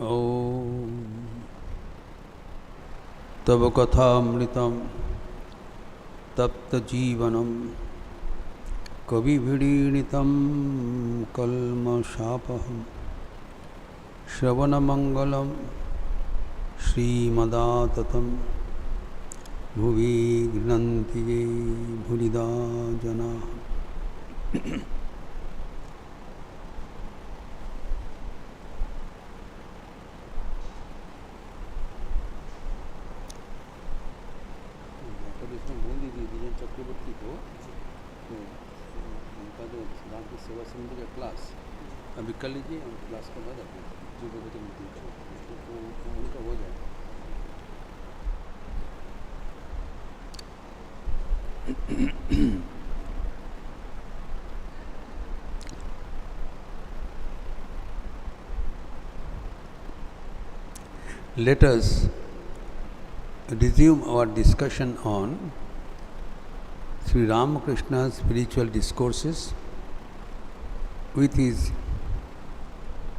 ॐ तव कथामृतं तप्तजीवनं कविभिरीडितं कल्मषापहं श्रवणमङ्गलं श्रीमदाततं भुवि गृह्णन्ति ये भुरिदा जनाः। चक्रवर्ती को उनका जो सिद्धांत की सेवा संबंधी का क्लास अभी कर लीजिए, हम क्लास करवा देते हैं जो भगवती मुक्ति को उनका हो जाए। Let us resume our discussion on Sri Ramakrishna's spiritual discourses with his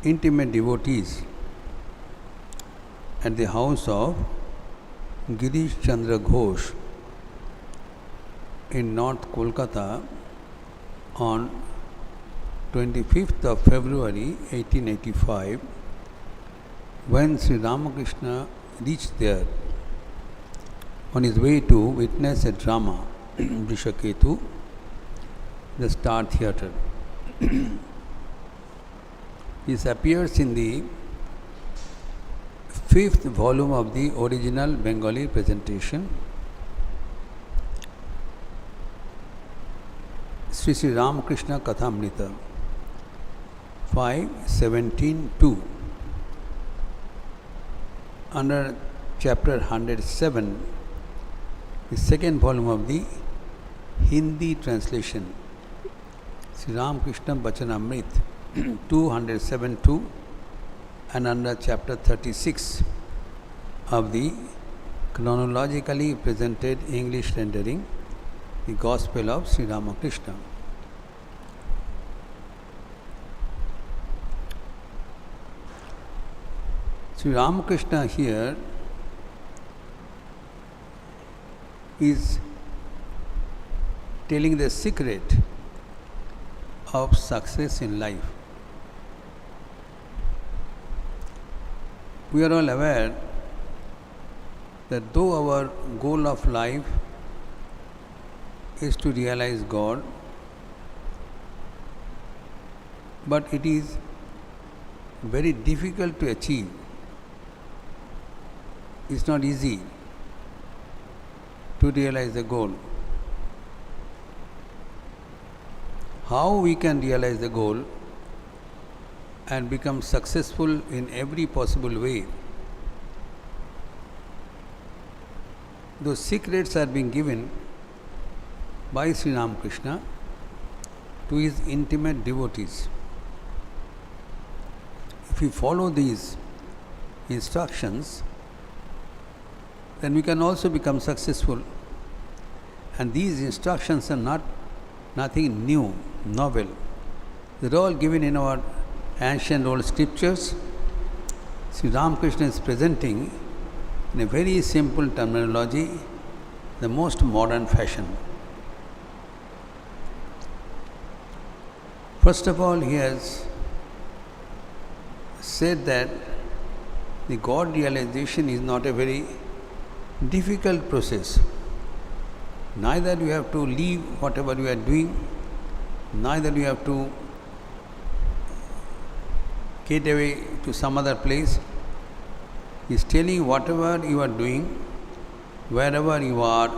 intimate devotees at the house of Girish Chandra Ghosh in North Kolkata on 25th of February 1885, when Sri Ramakrishna reached there on his way to witness a drama, Vrishaketu, the Star Theatre. This appears in the 5th volume of the original Bengali presentation, Sri Sri Ramakrishna Kathamrita, 5:17-2, under chapter 107, the second volume of the Hindi translation, Sri Ramakrishna Bachanamrit, 207-2, and under chapter 36 of the chronologically presented English rendering, the Gospel of Sri Ramakrishna. Sri Ramakrishna here is telling the secret of success in life. We are all aware that though our goal of life is to realize God, but it is very difficult to achieve. It's not easy to realize the goal. How we can realize the goal and become successful in every possible way, those secrets are being given by Sri Ramakrishna to his intimate devotees. If we follow these instructions, then we can also become successful. And these instructions are nothing new, novel. They're all given in our ancient old scriptures. Sri Ramakrishna is presenting in a very simple terminology, the most modern fashion. First of all, he has said that the God realization is not a very difficult process. Neither you have to leave whatever you are doing, neither you have to get away to some other place. He is telling whatever you are doing, wherever you are,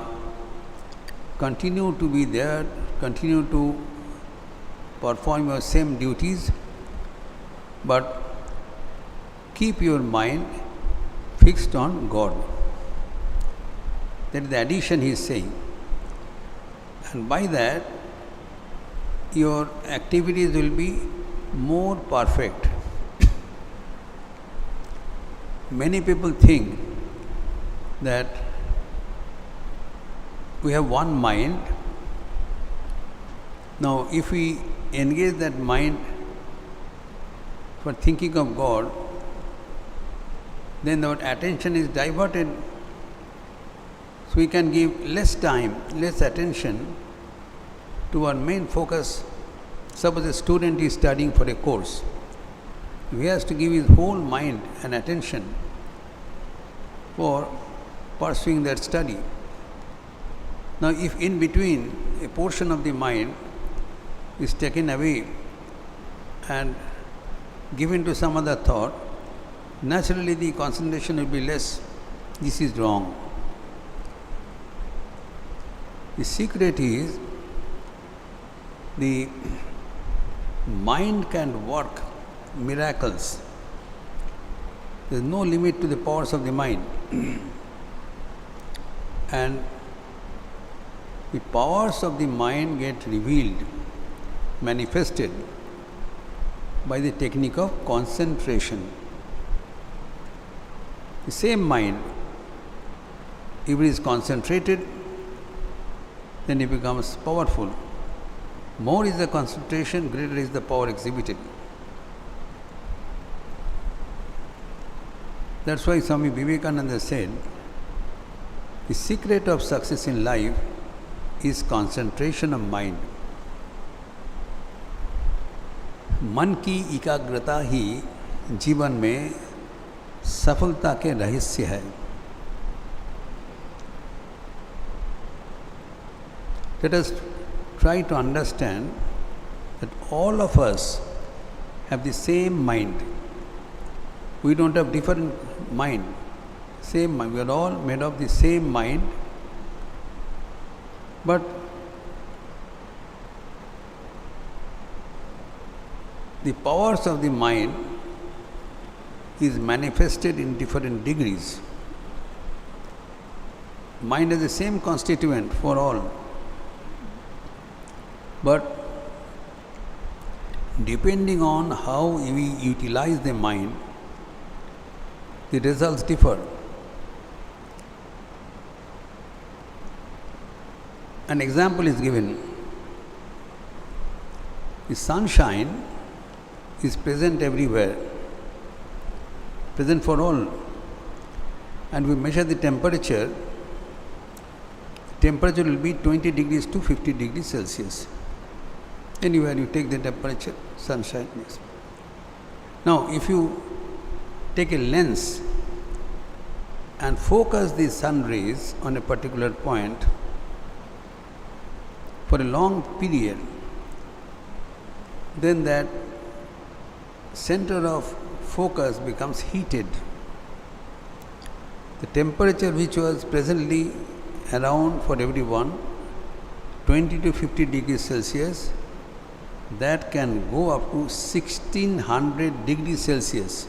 continue to be there, continue to perform your same duties, but keep your mind fixed on God. That is the addition he is saying. And by that, your activities will be more perfect. Many people think that we have one mind. Now, if we engage that mind for thinking of God, then our attention is diverted. So we can give less time, less attention to our main focus. Suppose a student is studying for a course. He has to give his whole mind and attention for pursuing that study. Now, if in between a portion of the mind is taken away and given to some other thought, naturally the concentration will be less. This is wrong. The secret is the mind can work miracles. There is no limit to the powers of the mind. And the powers of the mind get revealed, manifested by the technique of concentration. The same mind, if it is concentrated, then it becomes powerful. More is the concentration, greater is the power exhibited. That's why Swami Vivekananda said, the secret of success in life is concentration of mind. मन की एकाग्रता ही जीवन में सफलता के रहस्य है. Let us try to understand that all of us have the same mind. We don't have different mind. Same mind. We are all made of the same mind. But the powers of the mind is manifested in different degrees. Mind has the same constituent for all. But depending on how we utilize the mind, the results differ. An example is given. The sunshine is present everywhere, present for all. And we measure the temperature will be 20 degrees to 50 degrees Celsius. Anywhere you take the temperature, sunshine is. Now, if you take a lens and focus the sun rays on a particular point for a long period, then that center of focus becomes heated. The temperature which was presently around for everyone, 20 to 50 degrees Celsius, that can go up to 1600 degrees Celsius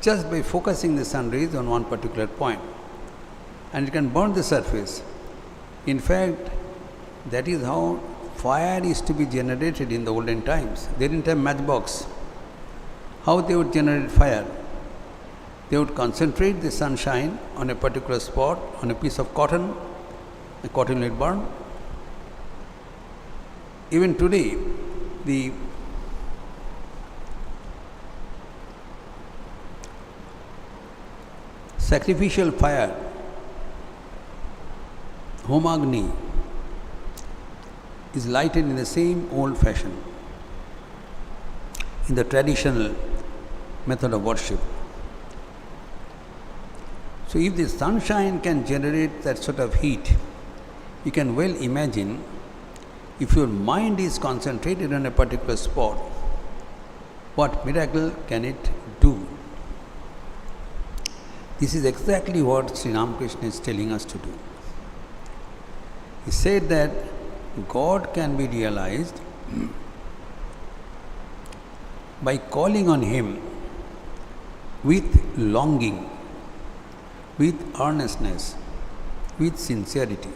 just by focusing the sun rays on one particular point, and it can burn the surface. In fact, that is how fire is to be generated in the olden times. They didn't have matchbox. How they would generate fire? They would concentrate the sunshine on a particular spot, on a piece of cotton. The cotton will burn. Even today, the sacrificial fire, Homagni, is lighted in the same old fashion, in the traditional method of worship. So if the sunshine can generate that sort of heat, you can well imagine if your mind is concentrated on a particular spot, what miracle can it do? This is exactly what Sri Ramakrishna is telling us to do. He said that God can be realized by calling on Him with longing, with earnestness, with sincerity.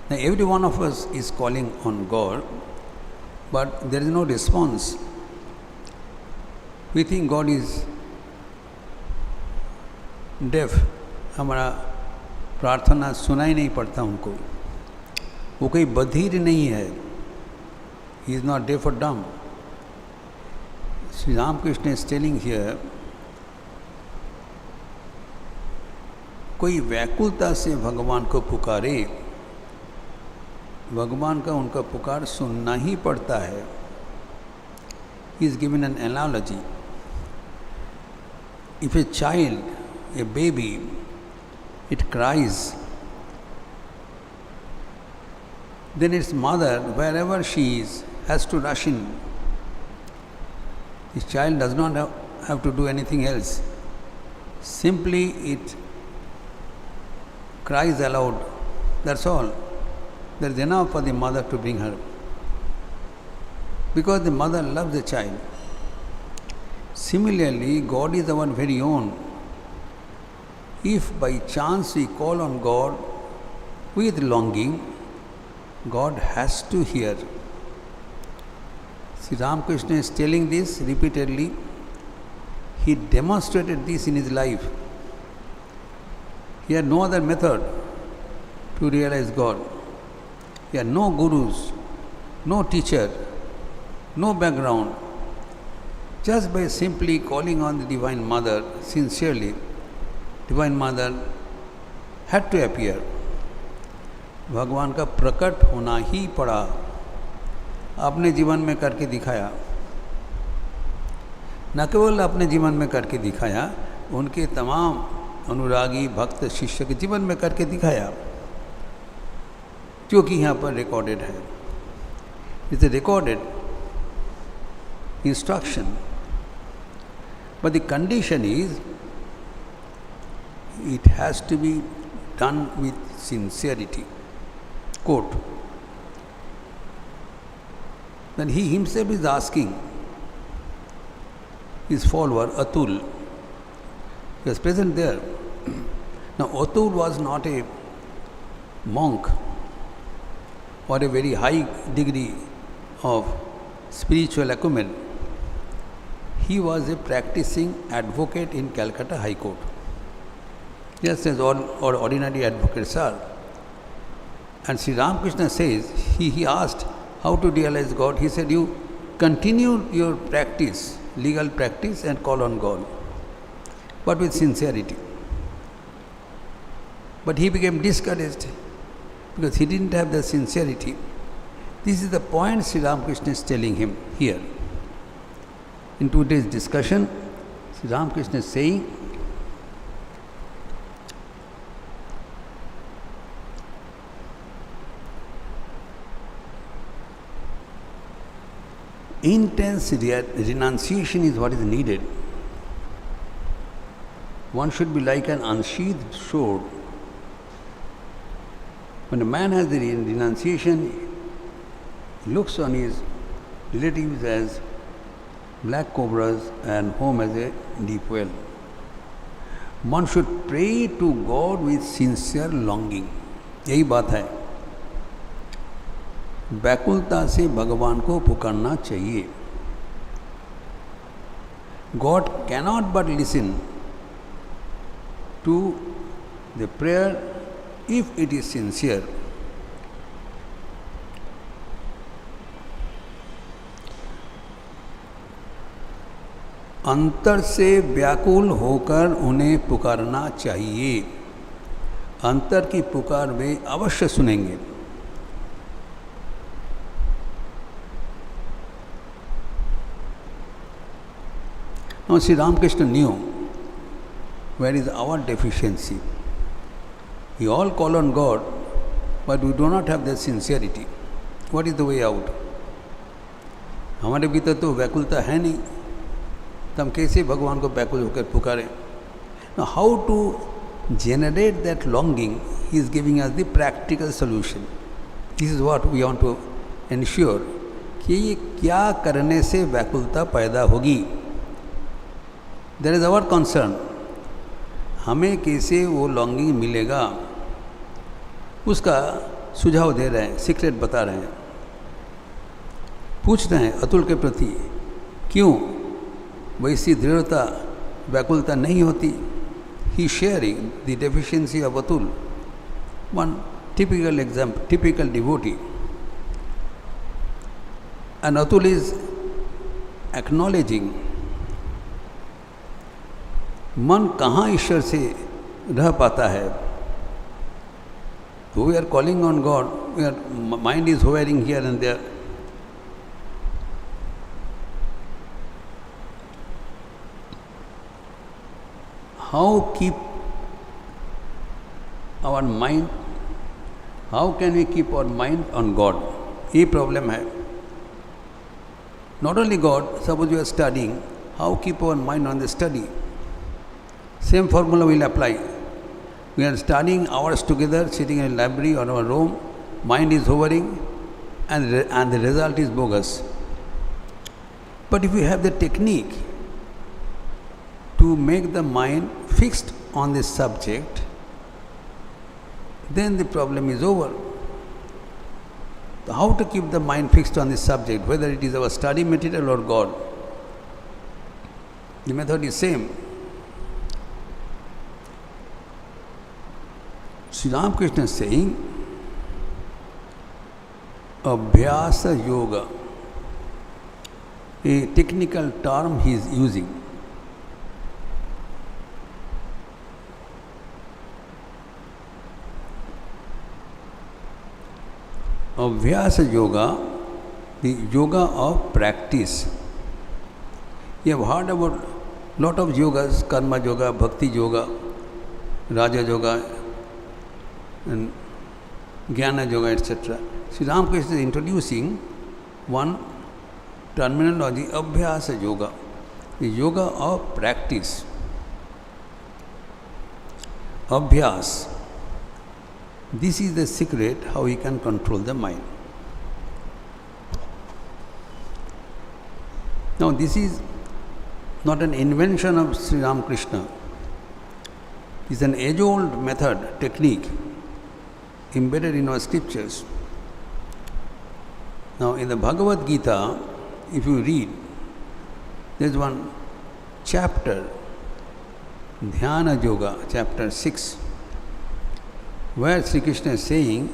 Now, every one of us is calling on God, but there is no response. We think God is deaf. हमारा प्रार्थना सुनाई नहीं पड़ता उनको. वो कोई बधिर नहीं है. He is not deaf or dumb. Sri Ramakrishna is telling here, कोई व्याकुलता से भगवान को पुकारे, भगवान का उनका पुकार सुनना ही पड़ता है. He is given an analogy. If a child, a baby, it cries, then its mother, wherever she is, has to rush in. This child does not have to do anything else. Simply it cries aloud. That's all. There is enough for the mother to bring her. Because the mother loves the child. Similarly, God is our very own. If by chance we call on God with longing, God has to hear. Sri Ramakrishna is telling this repeatedly. He demonstrated this in his life. He had no other method to realize God. He had no gurus, no teacher, no background. Just by simply calling on the Divine Mother sincerely, Divine Mother had to appear. भगवान का प्रकट होना ही पड़ा. अपने जीवन में करके दिखाया. न केवल अपने जीवन में करके दिखाया, उनके तमाम अनुरागी भक्त शिष्य के जीवन में करके दिखाया, जो कि यहाँ पर रिकॉर्डेड है. It's recorded instruction, but the condition is it has to be done with sincerity. Quote. Then he himself is asking his follower Atul. He was present there. Now Atul was not a monk or a very high degree of spiritual acumen. He was a practicing advocate in Calcutta High Court, just as all ordinary advocates are. And Sri Ramakrishna says, he asked how to realize God. He said, you continue your practice, legal practice, and call on God, but with sincerity. But he became discouraged because he didn't have the sincerity. This is the point Sri Ramakrishna is telling him here. In today's discussion, Sri Ramakrishna is saying, intense renunciation is what is needed. One should be like an unsheathed sword. When a man has the renunciation, he looks on his relatives as black cobras and home as a deep well. One should pray to God with sincere longing. यही बात है. व्याकुलता से भगवान को पुकारना चाहिए. God cannot but listen to the prayer if it is sincere. अंतर से व्याकुल होकर उन्हें पुकारना चाहिए. अंतर की पुकार वे अवश्य सुनेंगे. Now Sri Ramakrishna knew where is our deficiency. We all call on God, but we do not have the sincerity. What is the way out? हमारे भीतर तो व्याकुलता है नहीं, तो हम कैसे भगवान को व्याकुल होकर पुकारें? Now how to generate that longing? He is giving us the practical solution. This is what we want to ensure कि ये क्या करने से व्याकुलता पैदा होगी. There is our concern. हमें कैसे वो लॉन्गिंग मिलेगा, उसका सुझाव दे रहे हैं, सीक्रेट बता रहे हैं. पूछ रहे हैं अतुल के प्रति, क्यों वैसी दृढ़ता व्याकुलता नहीं होती. He sharing the deficiency of Atul, one typical example, typical devotee. And Atul is acknowledging मन कहाँ ईश्वर से रह पाता है? We are calling on God, mind is hovering here and there. How keep our mind, how can we keep our mind on God? ये problem है. Not only God, suppose you are studying, how keep our mind on the study? Same formula will apply. We are studying hours together, sitting in a library or our room, mind is hovering and the result is bogus. But if you have the technique to make the mind fixed on this subject, then the problem is over. How to keep the mind fixed on this subject, whether it is our study material or God? The method is same. Sri Ramakrishna is saying, Abhyasa Yoga, a technical term he is using. Abhyasa Yoga, the yoga of practice. You have heard about lot of yogas, karma yoga, bhakti yoga, raja yoga, and jnana yoga, etc. Sri Ramakrishna is introducing one terminology, abhyasa yoga, the yoga of practice. Abhyas. This is the secret how we can control the mind. Now this is not an invention of Sri Ramakrishna. It is an age-old method, technique, embedded in our scriptures. Now in the Bhagavad Gita, if you read, there is one chapter, Dhyana Yoga, chapter 6, where Sri Krishna is saying,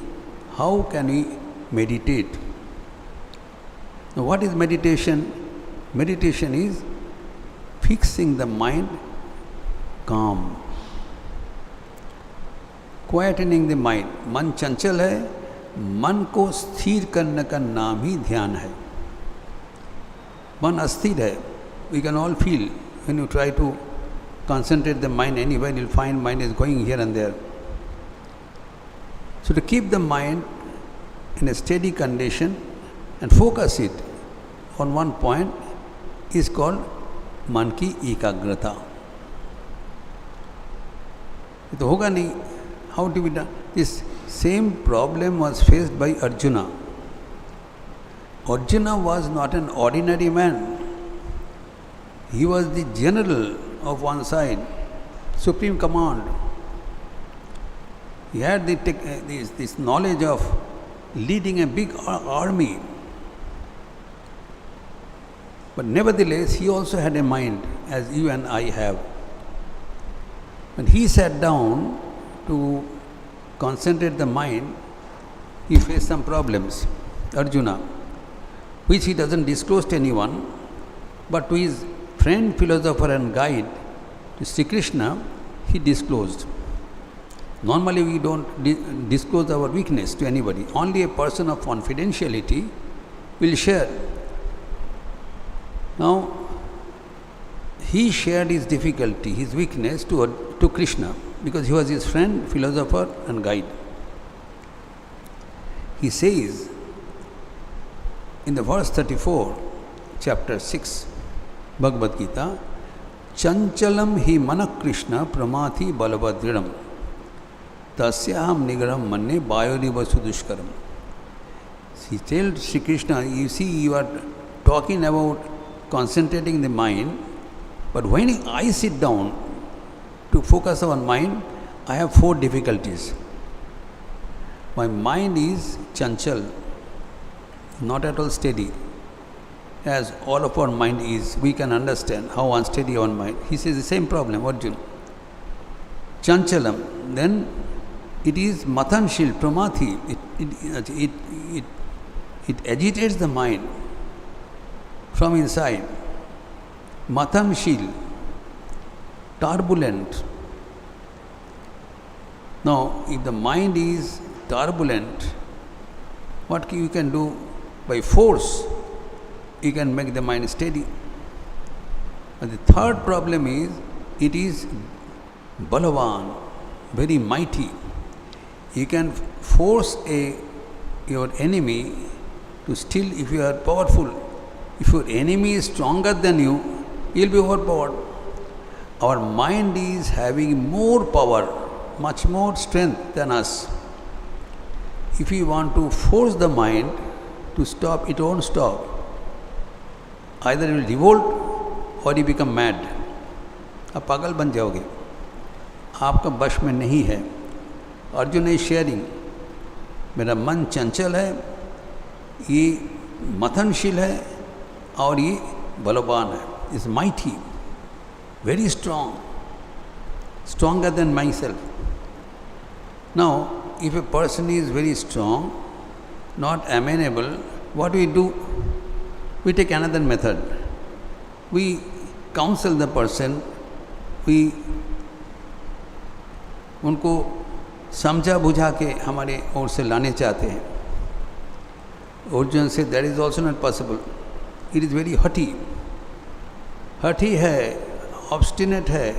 how can we meditate? Now what is meditation? Meditation is fixing the mind calm, quietening the mind. मन चंचल है, मन को स्थिर करने का नाम ही ध्यान है. मन अस्थिर है. We can all feel when you try to concentrate the mind anywhere, you'll find mind is going here and there. So to keep the mind in a steady condition and focus it on one point is called मन की एकाग्रता. ये तो होगा नहीं. How to be done? This same problem was faced by Arjuna. Arjuna was not an ordinary man. He was the general of one side, supreme command. He had this knowledge of leading a big army. But nevertheless, he also had a mind, as you and I have. When he sat down to concentrate the mind, he faced some problems, Arjuna, which he doesn't disclose to anyone, but to his friend, philosopher and guide, to Sri Krishna, he disclosed. Normally we don't disclose our weakness to anybody. Only a person of confidentiality will share. Now, he shared his difficulty, his weakness to Krishna, because he was his friend, philosopher and guide. He says in the verse 34, chapter 6, Bhagavad Gita, Chanchalam hi manak Krishna pramati balabhadridam tasyaham nigaram manne bayoriva sudushkaram. He tells Sri Krishna, you see, you are talking about concentrating the mind, but when I sit down to focus on mind, I have 4 difficulties. My mind is chanchal, not at all steady, as all of our mind is. We can understand how unsteady our mind. He says the same problem, Arjuna. Chanchalam, then it is matanshil, pramati. It agitates the mind from inside. Matanshil. turbulent. Now, if the mind is turbulent, what you can do? By force, you can make the mind steady. And the third problem is, it is balavan, very mighty. You can force your enemy to still, if you are powerful. If your enemy is stronger than you, you will be overpowered. Our mind is having more power, much more strength than us. If you want to force the mind to stop, it won't stop. Either it will revolt or you become mad. आप पागल बन जाओगे, आपका वश में नहीं है. Arjun is sharing, मेरा मन चंचल है, ये मथनशील है और ये बलवान है. Is mighty, very strong, stronger than myself. Now, if a person is very strong, not amenable, what we do? We take another method. We counsel the person, we उनको समझा बुझा के हमारे ओर से लाने चाहते हैं. अर्जुन से that is also not possible. It is very haughty. हठी है, ऑब्स्टिनेट है,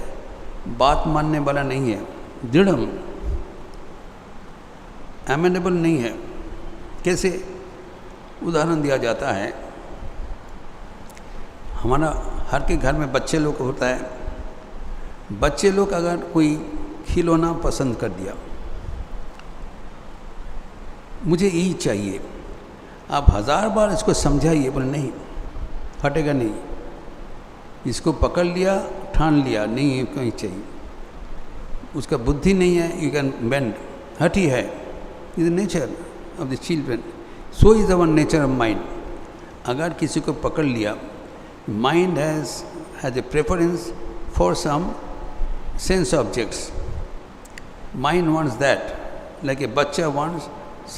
बात मानने वाला नहीं है, दृढ़, एमेनेबल नहीं है. कैसे? उदाहरण दिया जाता है, हमारा हर के घर में बच्चे लोग होता है. बच्चे लोग अगर कोई खिलौना पसंद कर दिया, मुझे यही चाहिए, आप 1000 बार इसको समझाइए, बोले नहीं, हटेगा नहीं. इसको पकड़ लिया, ठान लिया, नहीं ये कहीं चाहिए, उसका बुद्धि नहीं है, यू कैन बेंड, हठी है. Is the nature of the children. So is our nature of mind. अगर किसी को पकड़ लिया, mind has a preference for some sense objects. Mind wants that, like a बच्चा वांट्स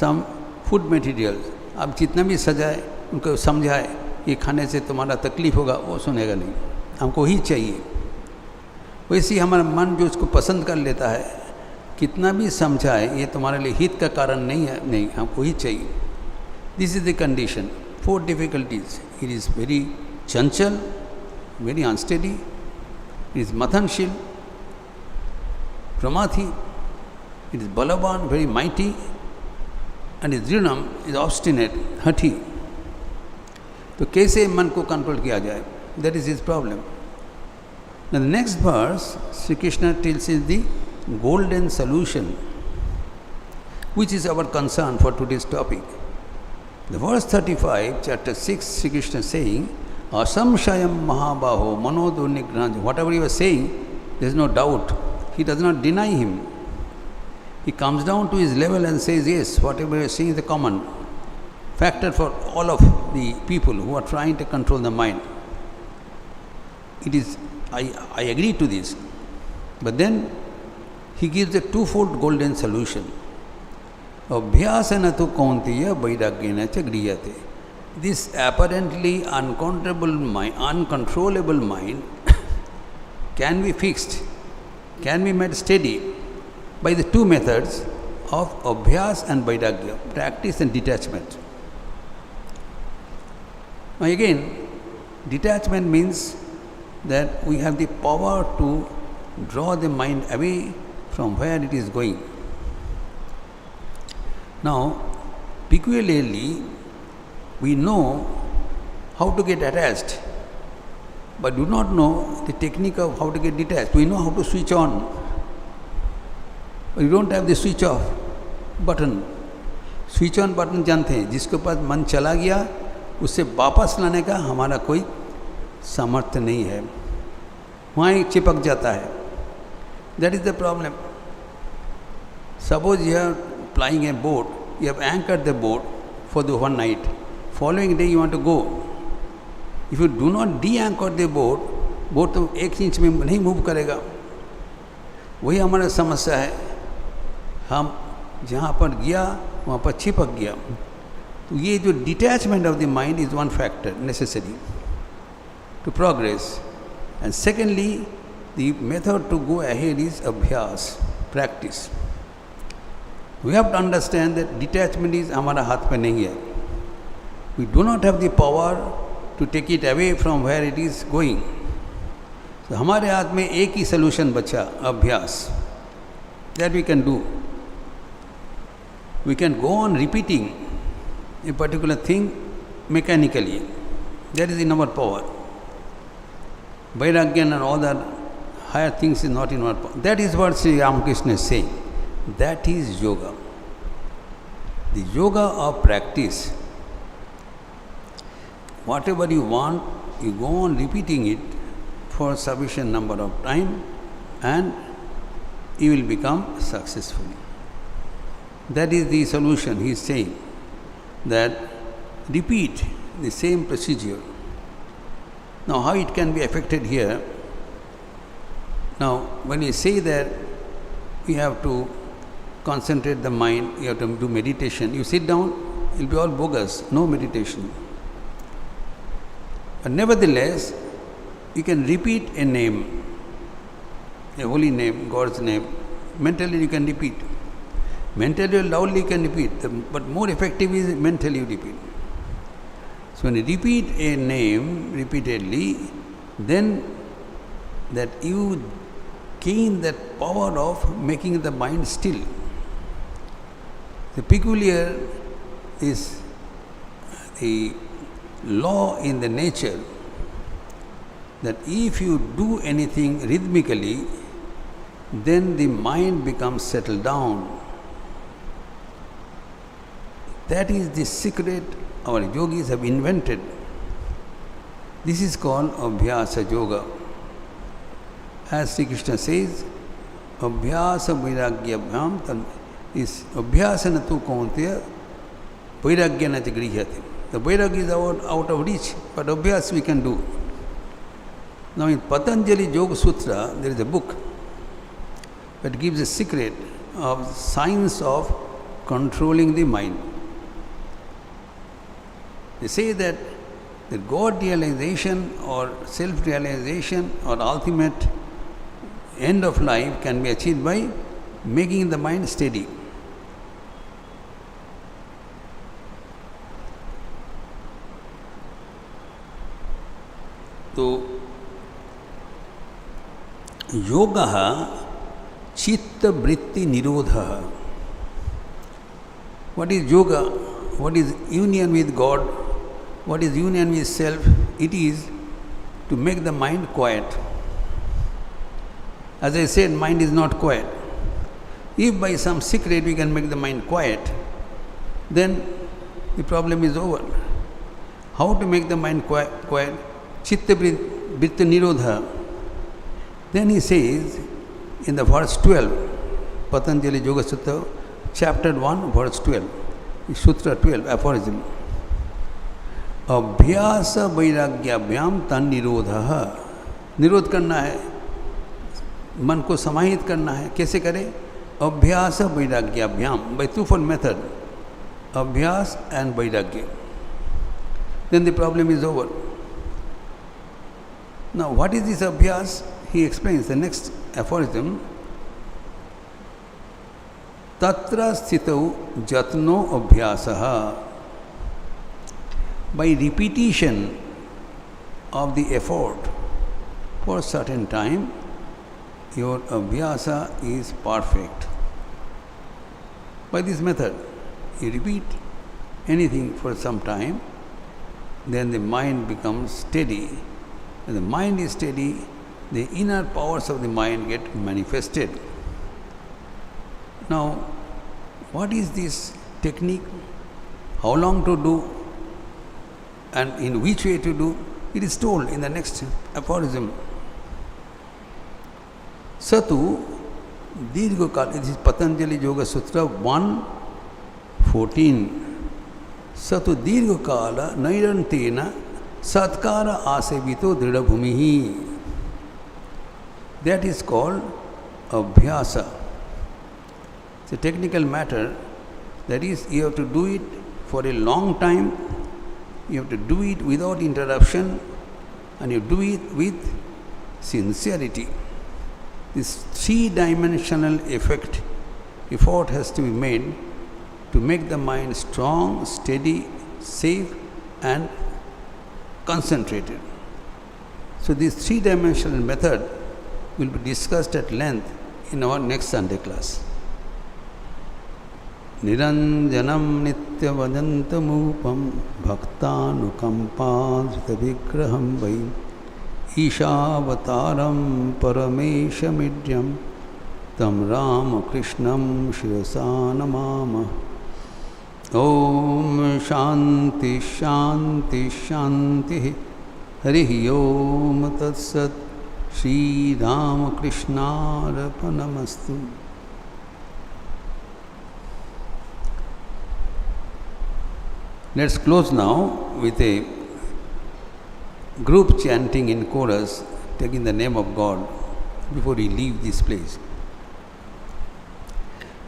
सम फूड मटेरियल्स. आप जितना भी सजाए, उनको समझाए, ये खाने से तुम्हारा तकलीफ होगा, वो सुनेगा नहीं, हमको ही चाहिए. वैसे ही हमारा मन जो इसको पसंद कर लेता है, कितना भी समझाए, ये तुम्हारे लिए हित का कारण नहीं है, नहीं, हमको ही चाहिए. This is the condition. 4 difficulties. It is very चंचल, वेरी अनस्टेडी, इट इज़ मथनशील, प्रमाथी, इट इज़ बलवान, वेरी माइटी, एंड इज दृढ़म, इज ऑब्स्टिनेट, हठी. तो कैसे मन को कंट्रोल किया जाए? That is his problem. The next verse Shri Krishna tells is the golden solution, which is our concern for today's topic. The verse 35, chapter 6, Sri Krishna is saying, Asamshayam Mahabaho Manodurnigranja. Whatever he was saying, there is no doubt. He does not deny him. He comes down to his level and says, yes, whatever you are saying is a common factor for all of the people who are trying to control the mind. It is, I agree to this. But then, he gives a twofold golden solution. Abhyasana tu kaunteya vairagyena cha griyate. This apparently uncontrollable mind can be fixed, can be made steady by the 2 methods of abhyas and vairagya, practice and detachment. Now again, detachment means that we have the power to draw the mind away from where it is going. Now, peculiarly, we know how to get attached, but do not know the technique of how to get detached. We know how to switch on, but we don't have the switch off button. Switch on button जानते हैं, जिसके पास मन चला गया, उससे वापस लाने का हमारा कोई सामर्थ्य नहीं है, वहाँ ही चिपक जाता है. That is the problem. Suppose you are flying a boat, you have anchored the boat for the one night. Following day you want to go. If you do not de-anchor the boat, boat तो 1 inch में नहीं move करेगा. वही हमारा समस्या है. हम जहाँ पर गया वहाँ पर चिपक गया. तो ये जो detachment of the mind is one factor necessary to progress. And secondly, the method to go ahead is abhyas, practice. We have to understand that detachment is hamara hath mein nahi hai. We do not have the power to take it away from where it is going. So हमारे हाथ में एक ही solution बचा, अभ्यास. That we can do. We can go on repeating a particular thing mechanically. That is in our power. Vairagya and all that higher things is not in our power. That is what Sri Ramakrishna is saying. That is yoga. The yoga of practice. Whatever you want, you go on repeating it for sufficient number of time and you will become successful. That is the solution. He is saying that repeat the same procedure. Now, how it can be affected here? Now, when you say that you have to concentrate the mind, you have to do meditation, you sit down, it will be all bogus, no meditation. But nevertheless, you can repeat a name, a holy name, God's name. Mentally you can repeat. Mentally or loudly you can repeat. But more effective is mentally you repeat. So when you repeat a name repeatedly, then that you gain that power of making the mind still. The peculiar is the law in the nature that if you do anything rhythmically, then the mind becomes settled down. That is the secret our yogis have invented. This is called Abhyasa Yoga. As Sri Krishna says, Abhyasa Vairagyabhyam is Abhyasana tu kaunteya Vairagyana grihyate. The Vairagya is out of reach, but Abhyas we can do. Now in Patanjali Yoga Sutra, there is a book that gives a secret of science of controlling the mind. They say that the God realization or self-realization or ultimate end of life can be achieved by making the mind steady. So, yoga chitta vritti nirodha. What is yoga? What is union with God? What is union with self? It is to make the mind quiet. As I said, mind is not quiet. If by some secret we can make the mind quiet, then the problem is over. How to make the mind quiet? Chitta vritti nirodha. Then he says in the verse 12, Patanjali Yoga Sutra, chapter 1, verse 12, Sutra 12, aphorism. Abhyasa vairagyabhyam tan nirodha. निरोध करना है, मन को समाहित करना है. कैसे करें? अभ्यास वैराग्याभ्याम, by twofold method. Abhyas and vairagya. Then the problem is over. Now, what is this abhyas? He explains the next aphorism. Tatra sthitau jatno abhyasaha. By repetition of the effort for a certain time, your abhyasa is perfect. By this method, you repeat anything for some time, then the mind becomes steady. When the mind is steady, the inner powers of the mind get manifested. Now, what is this technique? How long to do? And in which way to do? It is told in the next aphorism. Satu Dirghakala. This is Patanjali Yoga Sutra 1:14. Satu Dirghakala Nairantena Satkara Asevito Dridabhumihi. That is called Abhyasa. It's a technical matter. That is, you have to do it for a long time. You have to do it without interruption, and you do it with sincerity. This three-dimensional effort has to be made to make the mind strong, steady, safe and concentrated. So this three-dimensional method will be discussed at length in our next Sunday class. Niranjanam nityavadantamupam bhaktanukampansritavigraham vai Ishavataram parameshamidyam tam Ramakrishnam shirasa namama. Om Shanti Shanti Shanti Harihi Om Tat Sat Shri Ramakrishna Arpanamastu. Let's close now with a group chanting in chorus, taking the name of God before we leave this place.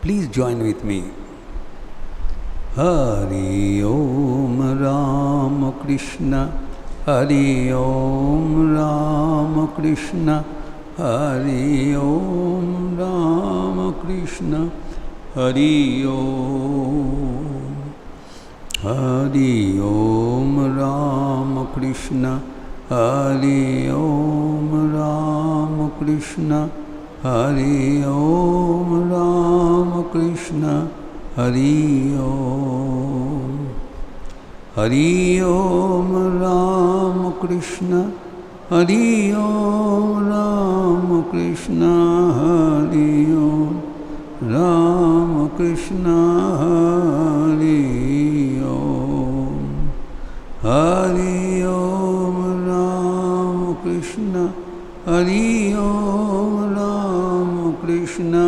Please join with me. Hari Om Ramakrishna, Hari Om Ramakrishna, Hari Om Ramakrishna, Hari Om. Hari Om Ramakrishna, Hari Om Ramakrishna, Hari Om Ramakrishna, Hari Om. Hari Om Ramakrishna, Hari Om Ramakrishna, Hari Om Ramakrishna, Hari Om. Hari Om Ramakrishna, Hari Om Ramakrishna,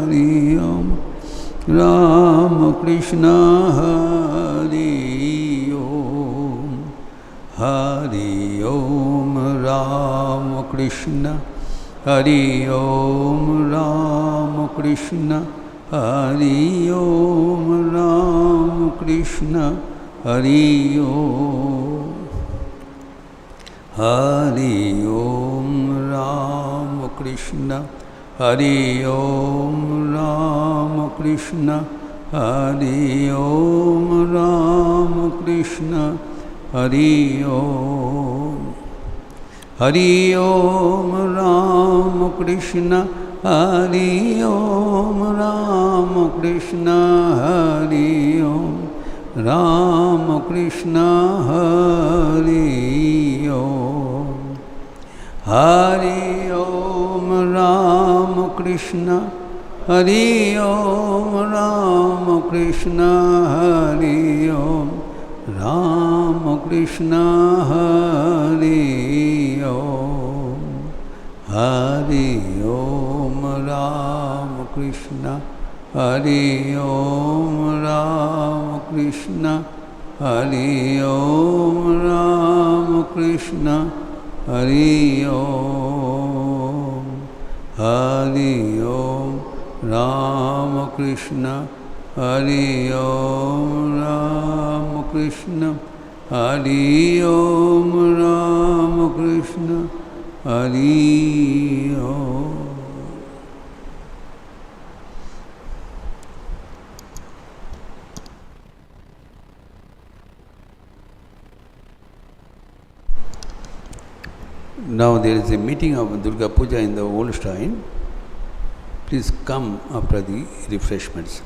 Hari Om Ramakrishna, Hari Om. Hari Om Ramakrishna, Hari Om Ramakrishna, Hari Om Ramakrishna, Hari Om. Hari Om Ramakrishna, Hari Om Ramakrishna, Hari Om Ramakrishna, Hari Om. Hari Om Ramakrishna, Hari Om Ramakrishna, Hari Om Ramakrishna, Hari Om. Hari Om Ramakrishna, Hari Om Ramakrishna, Hari Om Ramakrishna, Hari Om. Hari Om Ramakrishna, Hari Om Ramakrishna, Hari Om Ramakrishna, Hari Om. Hari Om Ramakrishna, Hari Om Ramakrishna, Hari Om Ramakrishna, Hari Om. Now there is a meeting of Durga Puja in the old shrine. Please come after the refreshments.